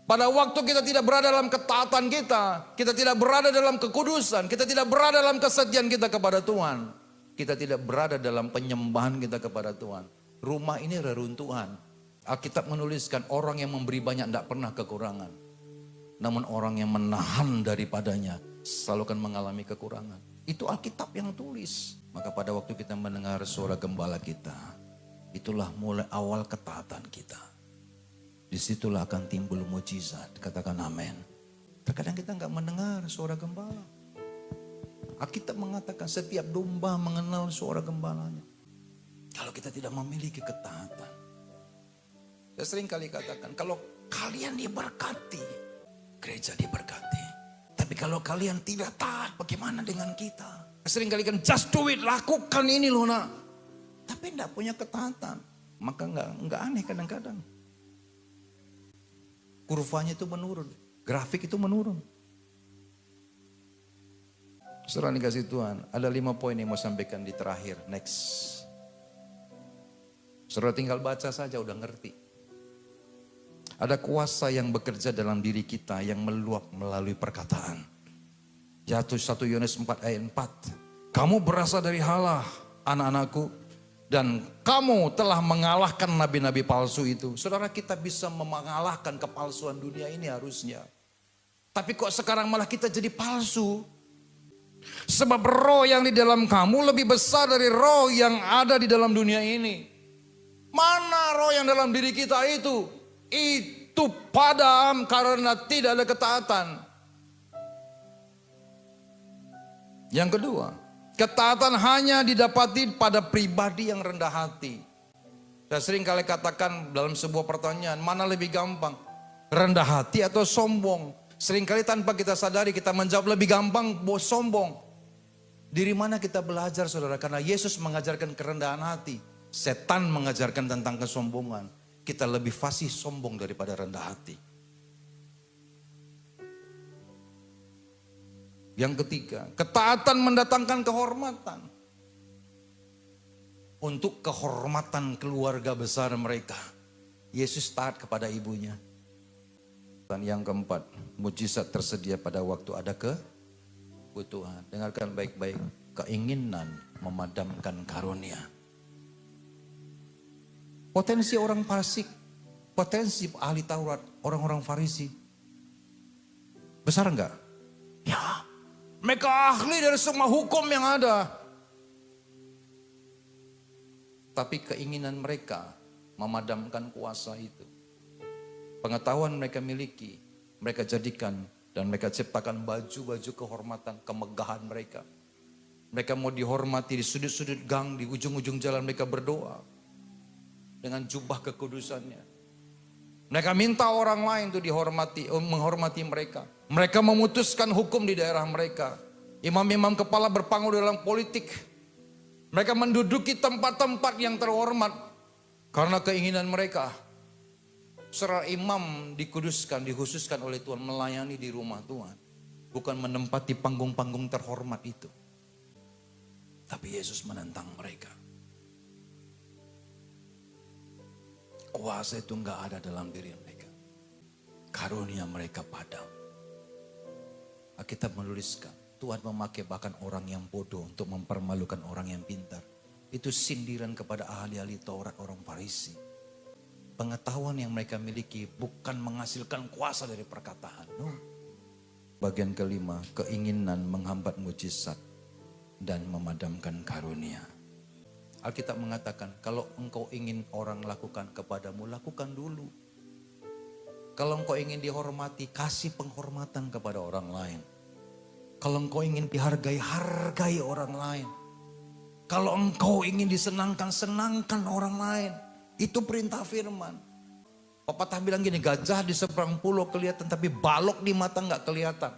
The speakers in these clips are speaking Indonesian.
Pada waktu kita tidak berada dalam ketaatan kita tidak berada dalam kekudusan, kita tidak berada dalam kesetiaan kita kepada Tuhan, kita tidak berada dalam penyembahan kita kepada Tuhan, rumah ini reruntuhan. Alkitab menuliskan orang yang memberi banyak tidak pernah kekurangan. Namun orang yang menahan daripadanya selalu akan mengalami kekurangan. Itu Alkitab yang tulis. Maka pada waktu kita mendengar suara gembala kita, itulah mulai awal ketaatan kita. Disitulah akan timbul mujizat. Katakan amin. Terkadang kita nggak mendengar suara gembala. Alkitab mengatakan setiap domba mengenal suara gembalanya. Kalau kita tidak memiliki ketaatan. Saya sering kali katakan, kalau kalian diberkati, gereja diberkati. Tapi kalau kalian tidak taat, bagaimana dengan kita? Saya sering kali kan, just do it, lakukan ini loh nak. Tapi tidak punya ketaatan. Maka nggak aneh kadang-kadang. Kurvanya itu menurun, grafik itu menurun. Saudara dikasih Tuhan, ada 5 poin yang mau sampaikan di terakhir. Next. Saudara tinggal baca saja udah ngerti. Ada kuasa yang bekerja dalam diri kita yang meluap melalui perkataan. Jatuh 1 Yohanes 4 ayat 4. Kamu berasal dari Allah, anak-anakku. Dan kamu telah mengalahkan nabi-nabi palsu itu. Saudara, kita bisa mengalahkan kepalsuan dunia ini harusnya. Tapi kok sekarang malah kita jadi palsu? Sebab roh yang di dalam kamu lebih besar dari roh yang ada di dalam dunia ini. Mana roh yang dalam diri kita itu? Itu padam karena tidak ada ketaatan. Yang kedua, ketaatan hanya didapati pada pribadi yang rendah hati. Saya sering kali katakan dalam sebuah pertanyaan, mana lebih gampang? Rendah hati atau sombong? Seringkali tanpa kita sadari kita menjawab lebih gampang sombong. Dari mana kita belajar saudara? Karena Yesus mengajarkan kerendahan hati. Setan mengajarkan tentang kesombongan. Kita lebih fasih sombong daripada rendah hati. Yang ketiga, ketaatan mendatangkan kehormatan. Untuk kehormatan keluarga besar mereka, Yesus taat kepada ibunya. Dan yang keempat, mujizat tersedia pada waktu ada kebutuhan. Dengarkan baik-baik, keinginan memadamkan karunia. Potensi orang fasik, potensi ahli Taurat, orang-orang Farisi. Besar enggak? Ya. Mereka ahli dari semua hukum yang ada. Tapi keinginan mereka memadamkan kuasa itu. Pengetahuan mereka miliki, mereka jadikan dan mereka ciptakan baju-baju kehormatan, kemegahan mereka. Mereka mau dihormati di sudut-sudut gang, di ujung-ujung jalan mereka berdoa. Dengan jubah kekudusannya. Mereka minta orang lain itu dihormati, menghormati mereka. Mereka memutuskan hukum di daerah mereka. Imam-imam kepala berpanggung dalam politik. Mereka menduduki tempat-tempat yang terhormat. Karena keinginan mereka. Seorang imam dikuduskan, dikhususkan oleh Tuhan melayani di rumah Tuhan. Bukan menempati panggung-panggung terhormat itu. Tapi Yesus menentang mereka. Kuasa itu enggak ada dalam diri mereka. Karunia mereka padam. Alkitab menuliskan, Tuhan memakai bahkan orang yang bodoh untuk mempermalukan orang yang pintar. Itu sindiran kepada ahli-ahli Taurat orang Farisi. Pengetahuan yang mereka miliki bukan menghasilkan kuasa dari perkataan. No. Bagian kelima, keinginan menghambat mujizat dan memadamkan karunia. Alkitab mengatakan, kalau engkau ingin orang lakukan kepadamu, lakukan dulu. Kalau engkau ingin dihormati, kasih penghormatan kepada orang lain. Kalau engkau ingin dihargai, hargai orang lain. Kalau engkau ingin disenangkan, senangkan orang lain. Itu perintah firman. Pepatah bilang gini, gajah di seberang pulau kelihatan, tapi balok di mata nggak kelihatan.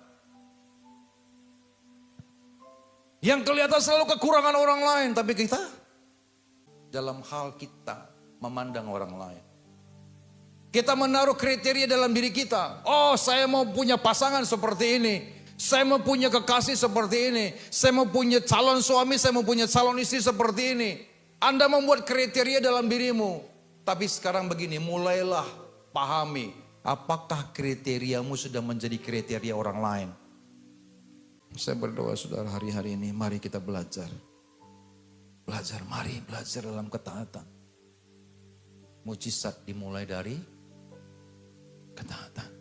Yang kelihatan selalu kekurangan orang lain, tapi kita dalam hal kita memandang orang lain. Kita menaruh kriteria dalam diri kita. Oh, saya mau punya pasangan seperti ini. Saya mau punya kekasih seperti ini. Saya mau punya calon suami, saya mau punya calon istri seperti ini. Anda membuat kriteria dalam dirimu. Tapi sekarang begini, mulailah pahami. Apakah kriteriamu sudah menjadi kriteria orang lain? Saya berdoa saudara hari-hari ini, mari kita belajar. Belajar, mari belajar dalam ketaatan. Mujizat dimulai dari ketaatan.